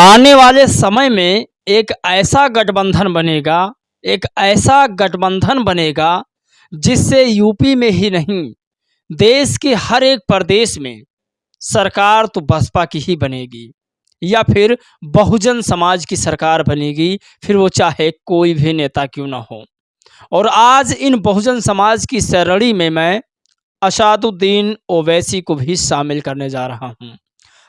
आने वाले समय में एक ऐसा गठबंधन बनेगा जिससे यूपी में ही नहीं, देश के हर एक प्रदेश में सरकार तो बसपा की ही बनेगी या फिर बहुजन समाज की सरकार बनेगी, फिर वो चाहे कोई भी नेता क्यों ना हो। और आज इन बहुजन समाज की श्रेणी में मैं असादुद्दीन ओवैसी को भी शामिल करने जा रहा हूं।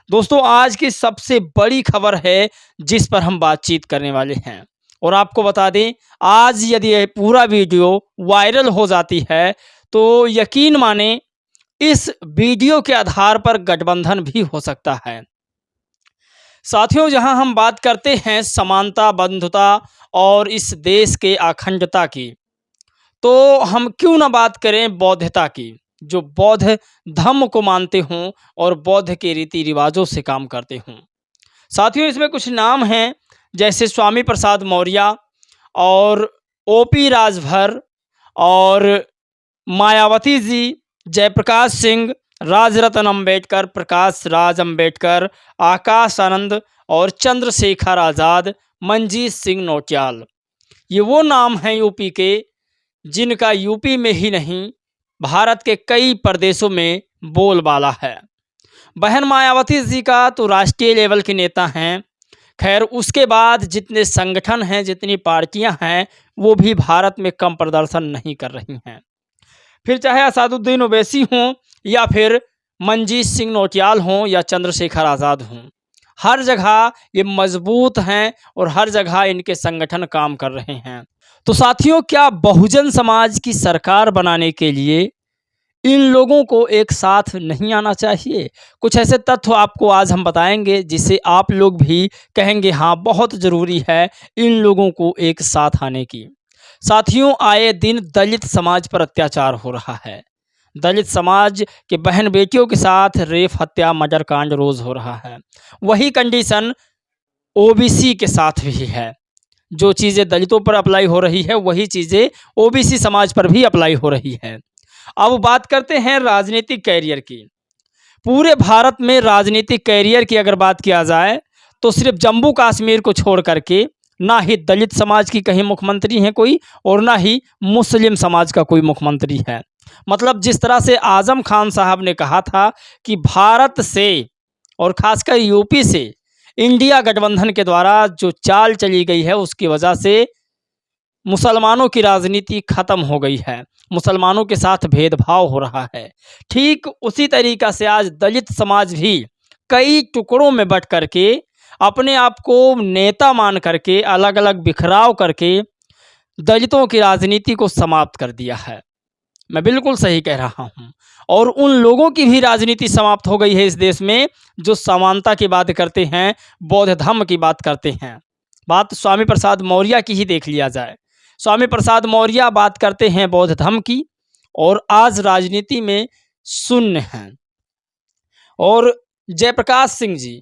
दोस्तों, आज की सबसे बड़ी खबर है जिस पर हम बातचीत करने वाले हैं। और आपको बता दें, आज यदि ये पूरा वीडियो वायरल हो जाती है तो यकीन माने इस वीडियो के आधार पर गठबंधन भी हो सकता है। साथियों, जहां हम बात करते हैं समानता, बंधुता और इस देश के अखंडता की, तो हम क्यों ना बात करें बौद्धता की, जो बौद्ध धर्म को मानते हों और बौद्ध के रीति रिवाजों से काम करते हों। साथियों, इसमें कुछ नाम हैं जैसे स्वामी प्रसाद मौर्य और ओपी राजभर और मायावती जी, जयप्रकाश सिंह, राजरत्न अंबेडकर, प्रकाश राज अंबेडकर, आकाश आनंद और चंद्रशेखर आज़ाद, मंजीत सिंह नौटियाल। ये वो नाम हैं यूपी के जिनका यूपी में ही नहीं, भारत के कई प्रदेशों में बोलबाला है। बहन मायावती जी का तो राष्ट्रीय लेवल के नेता हैं। खैर, उसके बाद जितने संगठन हैं, जितनी पार्टियां हैं, वो भी भारत में कम प्रदर्शन नहीं कर रही हैं। फिर चाहे असादुद्दीन ओवैसी हों या फिर मंजीत सिंह नौटियाल हों या चंद्रशेखर आज़ाद हों, हर जगह ये मजबूत हैं और हर जगह इनके संगठन काम कर रहे हैं। तो साथियों, क्या बहुजन समाज की सरकार बनाने के लिए इन लोगों को एक साथ नहीं आना चाहिए? कुछ ऐसे तथ्य आपको आज हम बताएंगे जिससे आप लोग भी कहेंगे हाँ, बहुत ज़रूरी है इन लोगों को एक साथ आने की। साथियों, आए दिन दलित समाज पर अत्याचार हो रहा है। दलित समाज के बहन बेटियों के साथ रेप, हत्या, मर्डर कांड रोज हो रहा है। वही कंडीशन ओबीसी के साथ भी है। जो चीज़ें दलितों पर अप्लाई हो रही है, वही चीज़ें ओबीसी समाज पर भी अप्लाई हो रही है। अब बात करते हैं राजनीतिक कैरियर की। पूरे भारत में राजनीतिक कैरियर की अगर बात किया जाए तो सिर्फ जम्मू कश्मीर को छोड़ करके ना ही दलित समाज की कहीं मुख्यमंत्री हैं कोई, और ना ही मुस्लिम समाज का कोई मुख्यमंत्री है। मतलब जिस तरह से आजम खान साहब ने कहा था कि भारत से और खासकर यूपी से इंडिया गठबंधन के द्वारा जो चाल चली गई है, उसकी वजह से मुसलमानों की राजनीति खत्म हो गई है, मुसलमानों के साथ भेदभाव हो रहा है। ठीक उसी तरीक़ा से आज दलित समाज भी कई टुकड़ों में बट करके अपने आप को नेता मान करके अलग अलग बिखराव करके दलितों की राजनीति को समाप्त कर दिया है। मैं बिल्कुल सही कह रहा हूँ। और उन लोगों की भी राजनीति समाप्त हो गई है इस देश में जो समानता की बात करते हैं, बौद्ध धर्म की बात करते हैं। बात स्वामी प्रसाद मौर्य की ही देख लिया जाए। स्वामी प्रसाद मौर्य बात करते हैं बौद्ध धर्म की और आज राजनीति में शून्य हैं। और जयप्रकाश सिंह जी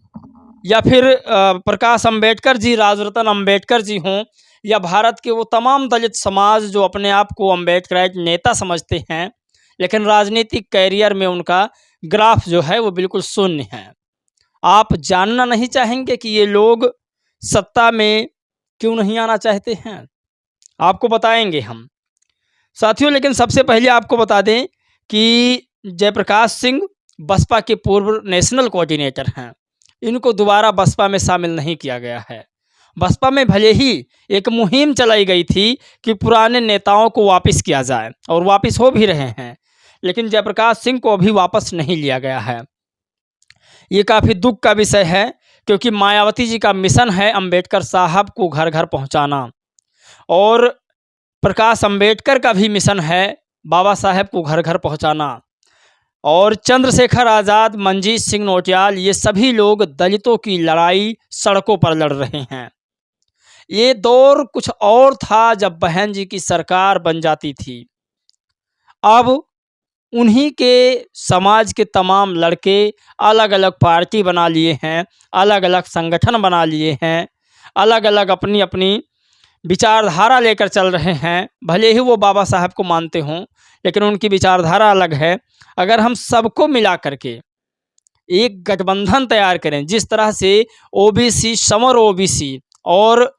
या फिर प्रकाश अंबेडकर जी, राजरत्न अंबेडकर जी हों या भारत के वो तमाम दलित समाज जो अपने आप को अंबेडकराइट नेता समझते हैं, लेकिन राजनीतिक कैरियर में उनका ग्राफ जो है वो बिल्कुल शून्य है। आप जानना नहीं चाहेंगे कि ये लोग सत्ता में क्यों नहीं आना चाहते हैं? आपको बताएंगे हम साथियों। लेकिन सबसे पहले आपको बता दें कि जयप्रकाश सिंह बसपा के पूर्व नेशनल कोऑर्डिनेटर हैं। इनको दोबारा बसपा में शामिल नहीं किया गया है। बसपा में भले ही एक मुहिम चलाई गई थी कि पुराने नेताओं को वापस किया जाए और वापस हो भी रहे हैं, लेकिन जयप्रकाश सिंह को अभी वापस नहीं लिया गया है। ये काफ़ी दुख का विषय है क्योंकि मायावती जी का मिशन है अंबेडकर साहब को घर घर पहुंचाना, और प्रकाश अंबेडकर का भी मिशन है बाबा साहेब को घर घर पहुंचाना, और चंद्रशेखर आज़ाद, मंजीत सिंह नौटियाल, ये सभी लोग दलितों की लड़ाई सड़कों पर लड़ रहे हैं। ये दौर कुछ और था जब बहन जी की सरकार बन जाती थी। अब उन्हीं के समाज के तमाम लड़के अलग अलग पार्टी बना लिए हैं, अलग अलग संगठन बना लिए हैं, अलग अलग अपनी अपनी विचारधारा लेकर चल रहे हैं। भले ही वो बाबा साहब को मानते हों, लेकिन उनकी विचारधारा अलग है। अगर हम सबको मिला करके एक गठबंधन तैयार करें। जिस तरह से ओबीसी, संवर ओबीसी और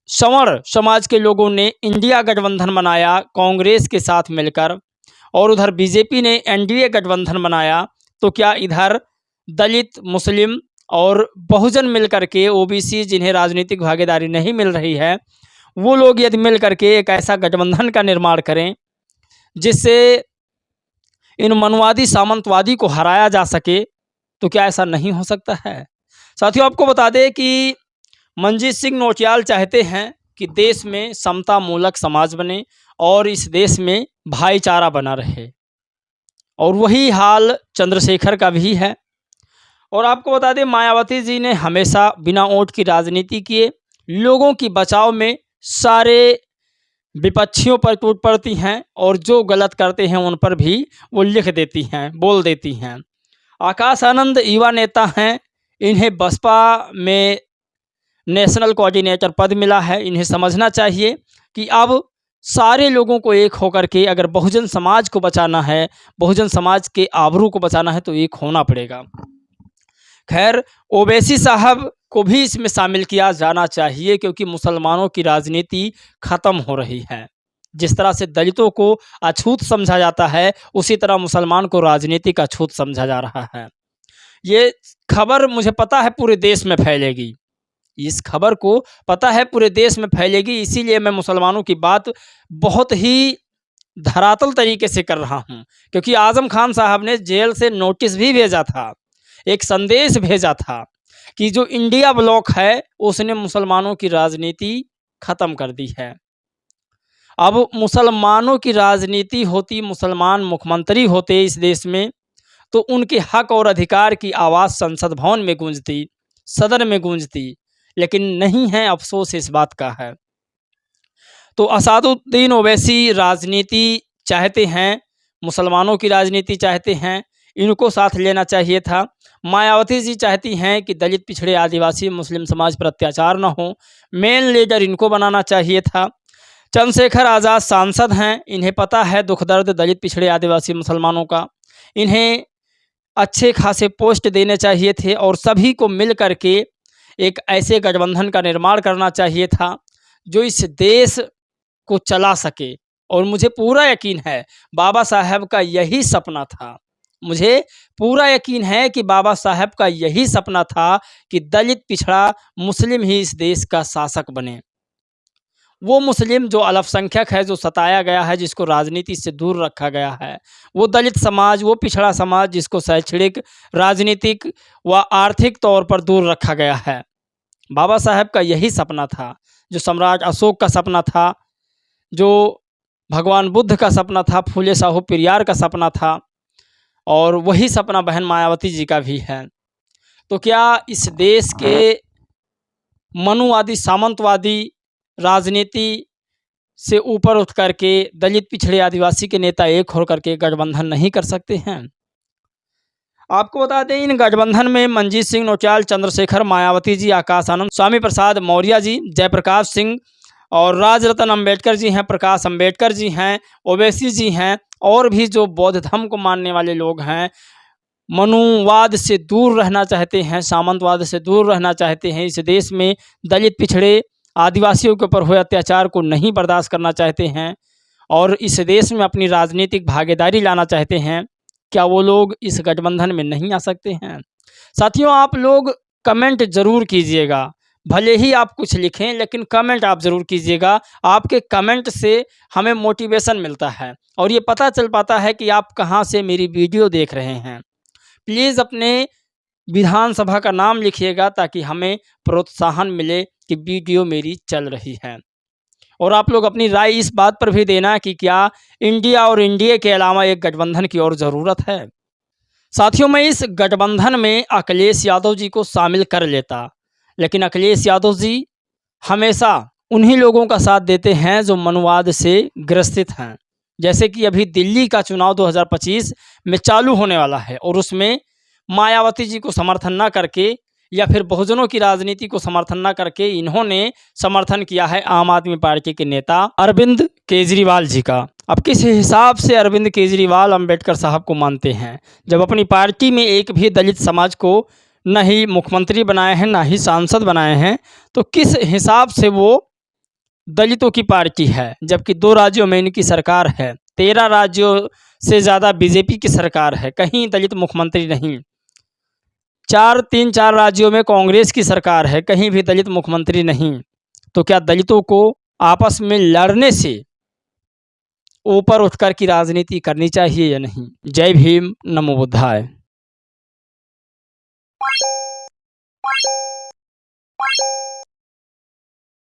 संवर समाज के लोगों ने इंडिया गठबंधन बनाया कांग्रेस के साथ मिलकर, और उधर बीजेपी ने एनडीए गठबंधन बनाया, तो क्या इधर दलित, मुस्लिम और बहुजन मिलकर के, ओबीसी जिन्हें राजनीतिक भागीदारी नहीं मिल रही है, वो लोग यदि मिल करके एक ऐसा गठबंधन का निर्माण करें जिससे इन मनुवादी सामंतवादी को हराया जा सके, तो क्या ऐसा नहीं हो सकता है? साथियों, आपको बता दें कि मनजीत सिंह नौटियाल चाहते हैं कि देश में समता मूलक समाज बने और इस देश में भाईचारा बना रहे, और वही हाल चंद्रशेखर का भी है। और आपको बता दें, मायावती जी ने हमेशा बिना वोट की राजनीति किए, लोगों की बचाव में सारे विपक्षियों पर टूट पड़ती हैं, और जो गलत करते हैं उन पर भी वो लिख देती हैं, बोल देती हैं। आकाश आनंद युवा नेता हैं, इन्हें बसपा में नेशनल कोऑर्डिनेटर पद मिला है। इन्हें समझना चाहिए कि अब सारे लोगों को एक होकर के अगर बहुजन समाज को बचाना है, बहुजन समाज के आबरू को बचाना है, तो एक होना पड़ेगा। खैर, ओवैसी साहब को भी इसमें शामिल किया जाना चाहिए, क्योंकि मुसलमानों की राजनीति ख़त्म हो रही है। जिस तरह से दलितों को अछूत समझा जाता है, उसी तरह मुसलमान को राजनीति का अछूत समझा जा रहा है। ये खबर मुझे पता है पूरे देश में फैलेगी, इस खबर को पता है पूरे देश में फैलेगी, इसीलिए मैं मुसलमानों की बात बहुत ही धरातल तरीके से कर रहा हूँ। क्योंकि आज़म खान साहब ने जेल से नोटिस भी भेजा था, एक संदेश भेजा था कि जो इंडिया ब्लॉक है उसने मुसलमानों की राजनीति ख़त्म कर दी है। अब मुसलमानों की राजनीति होती, मुसलमान मुख्यमंत्री होते इस देश में, तो उनके हक और अधिकार की आवाज़ संसद भवन में गूंजती, सदन में गूंजती, लेकिन नहीं है। अफसोस इस बात का है। तो असदुद्दीन ओवैसी राजनीति चाहते हैं, मुसलमानों की राजनीति चाहते हैं, इनको साथ लेना चाहिए था। मायावती जी चाहती हैं कि दलित, पिछड़े, आदिवासी, मुस्लिम समाज पर अत्याचार न हो, मेन लीडर इनको बनाना चाहिए था। चंद्रशेखर आज़ाद सांसद हैं, इन्हें पता है दुख दर्द दलित, पिछड़े, आदिवासी, मुसलमानों का, इन्हें अच्छे खासे पोस्ट देने चाहिए थे, और सभी को मिल कर के एक ऐसे गठबंधन का निर्माण करना चाहिए था जो इस देश को चला सके। और मुझे पूरा यकीन है बाबा साहब का यही सपना था, मुझे पूरा यकीन है कि बाबा साहब का यही सपना था कि दलित, पिछड़ा, मुस्लिम ही इस देश का शासक बने। वो मुस्लिम जो अल्पसंख्यक है, जो सताया गया है, जिसको राजनीति से दूर रखा गया है, वो दलित समाज, वो पिछड़ा समाज जिसको शैक्षणिक, राजनीतिक व आर्थिक तौर पर दूर रखा गया है। बाबा साहब का यही सपना था, जो सम्राट अशोक का सपना था, जो भगवान बुद्ध का सपना था, फूले साहू पेरियार का सपना था, और वही सपना बहन मायावती जी का भी है। तो क्या इस देश के मनुवादी, सामंतवादी राजनीति से ऊपर उठ करके दलित, पिछड़े, आदिवासी के नेता एक हो करके गठबंधन नहीं कर सकते हैं? आपको बता दें, इन गठबंधन में मनजीत सिंह नौटियाल, चंद्रशेखर, मायावती जी, आकाश आनंद, स्वामी प्रसाद मौर्य जी, जयप्रकाश सिंह और राजरतन अंबेडकर जी हैं, प्रकाश अंबेडकर जी हैं, ओवैसी जी हैं, और भी जो बौद्ध धर्म को मानने वाले लोग हैं, मनुवाद से दूर रहना चाहते हैं, सामंतवाद से दूर रहना चाहते हैं, इस देश में दलित, पिछड़े, आदिवासियों के ऊपर हुए अत्याचार को नहीं बर्दाश्त करना चाहते हैं, और इस देश में अपनी राजनीतिक भागीदारी लाना चाहते हैं, क्या वो लोग इस गठबंधन में नहीं आ सकते हैं? साथियों, आप लोग कमेंट ज़रूर कीजिएगा, भले ही आप कुछ लिखें, लेकिन कमेंट आप ज़रूर कीजिएगा। आपके कमेंट से हमें मोटिवेशन मिलता है, और ये पता चल पाता है कि आप कहाँ से मेरी वीडियो देख रहे हैं। प्लीज़ अपने विधानसभा का नाम लिखिएगा, ताकि हमें प्रोत्साहन मिले कि वीडियो मेरी चल रही है। और आप लोग अपनी राय इस बात पर भी देना कि क्या इंडिया और इंडिया के अलावा एक गठबंधन की और ज़रूरत है? साथियों, मैं इस गठबंधन में अखिलेश यादव जी को शामिल कर लेता, लेकिन अखिलेश यादव जी हमेशा उन्हीं लोगों का साथ देते हैं जो मनुवाद से ग्रसित हैं। जैसे कि अभी दिल्ली का चुनाव 2025 में चालू होने वाला है, और उसमें मायावती जी को समर्थन न करके, या फिर बहुजनों की राजनीति को समर्थन न करके, इन्होंने समर्थन किया है आम आदमी पार्टी के नेता अरविंद केजरीवाल जी का। अब किस हिसाब से अरविंद केजरीवाल अंबेडकर साहब को मानते हैं, जब अपनी पार्टी में एक भी दलित समाज को न ही मुख्यमंत्री बनाए हैं ना ही सांसद बनाए हैं, तो किस हिसाब से वो दलितों की पार्टी है, जबकि 2 राज्यों में इनकी सरकार है, 13 राज्यों से ज़्यादा बीजेपी की सरकार है, कहीं दलित मुख्यमंत्री नहीं। 4 राज्यों में कांग्रेस की सरकार है, कहीं भी दलित मुख्यमंत्री नहीं। तो क्या दलितों को आपस में लड़ने से ऊपर उठकर की राजनीति करनी चाहिए या नहीं? जय भीम, नमो बुद्धाय।